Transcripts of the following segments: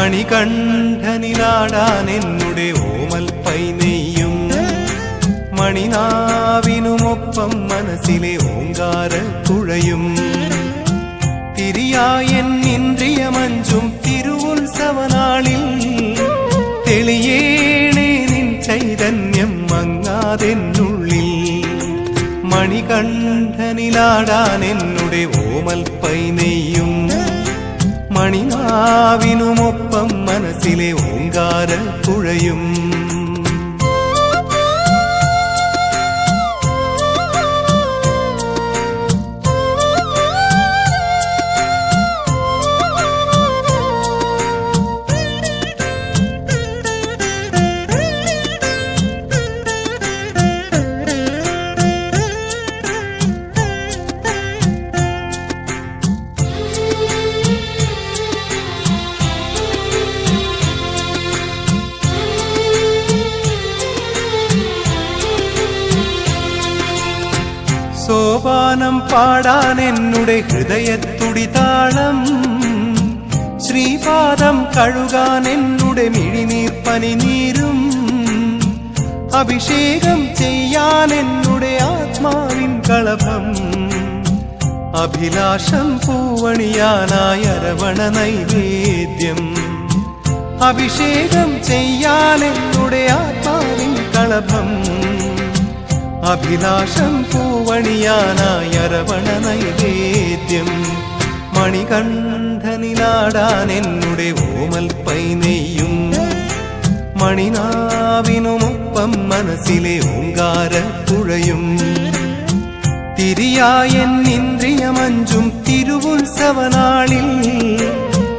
മണികണ്ഠനിലാടാൻ എന്നുടെ ഓമൽ പൈനെയ്യും മണിനാവിനുമൊപ്പം മനസ്സിലെ ഓങ്കാര കുഴയും തിരിയായൻ ഇന്ദ്രിയമഞ്ചും തിരുവുത്സവനാളിൽ തെളിയേണേ നിൻ ചൈതന്യം മങ്ങാതെന്നുള്ളിൽ മണികണ്ഠനിലാടാൻ എന്നുടെ ഓമൽ പൈനെയ്യും മണിനാവിനുമൊപ്പം മനസ്സിലെ ഓങ്കാര കുഴയും സോപാനം പാടാൻ എന്നുടെ ഹൃദയത്തുടി താളം ശ്രീപാദം കഴുകാൻ എന്നുടെ മിഴിനീർ പനിനീരും അഭിഷേകം ചെയ്യാൻ എന്നുടെ ആത്മാവിൻ കളഭം അഭിലാഷം പൂവണിയാനായ അരവണ നൈവേദ്യം അഭിഷേകം ചെയ്യാൻ എന്നുടെ ആത്മാവിൻ കളഭം അഭിലാഷം പൂവണിയാനായ അരവണ നൈവേദ്യം മണികണ്ഠനിലാടാൻ എന്നുടെ ഓമൽ പൈനെയ്യും മണിനാവിനുമൊപ്പം മനസ്സിലെ ഓങ്കാര കുഴയും തിരിയായൻ ഇന്ദ്രിയമഞ്ചും തിരുവുത്സവനാളിൽ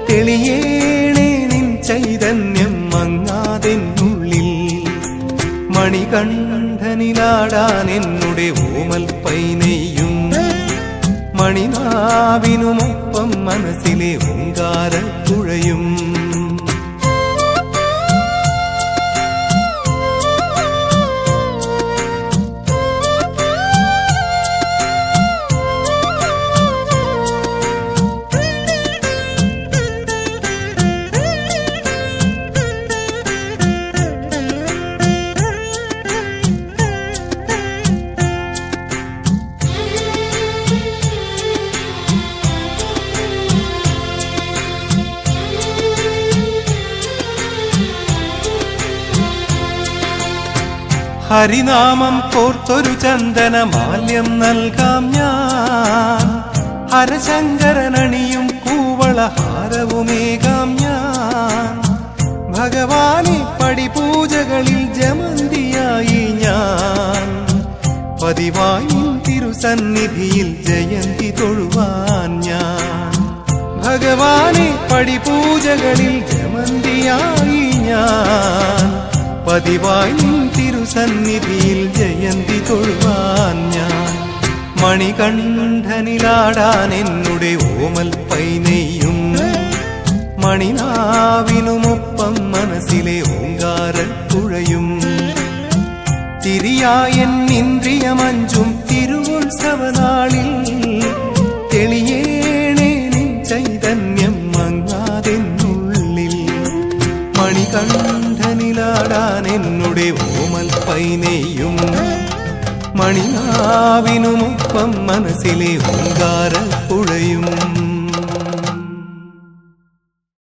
തെളിയേണേ നിൻ ചൈതന്യം മങ്ങാതെന്നുള്ളിൽ മണികണ്ഠനിലാടാൻ എന്നുടെ ഓമൽ പൈനെയ്യും മണിനാവിനുമൊപ്പം മനസ്സിലെ ഓങ്കാര കുഴയും ഹരിനാമം കോർത്തൊരു ചന്ദനമാല്യം നൽകാം ഞാൻ ഹരശങ്കരനണിയും കൂവളഹാരവുമേകാം ഞാൻ ഭഗവാനെ പടിപൂജകളിൽ ജമന്തിയായി ഞാൻ പതിവായി തിരുസന്നിധിയിൽ ജയന്തി തൊഴുവാൻ ഞാൻ ഭഗവാനെ പടിപൂജകളിൽ ജമന്തിയായി ഞാൻ പതിവായി തിരുസന്നിധിയിൽ ജയന്തി തൊഴുവാൻ ഞാൻ മണികണ്ഠനിലാടാൻ എന്നുടെ ഓമൽ പൈനെയ്യും മണിനാവിനുമൊപ്പം മനസ്സിലെ ഓങ്കാര കുഴയും തിരിയായൻ ഇന്ദ്രിയമഞ്ചും തിരുവുത്സവനാളിൽ തെളിയേണേ നിൻ ചൈതന്യം മങ്ങാതെന്നുള്ളിൽ മണികണ്ഠനിലാടാൻ എന്നുടെ ഓമൽ പൈനെയ്യും മണിനാവിനുമൊപ്പം മനസ്സിലെ ഓങ്കാര കുഴയും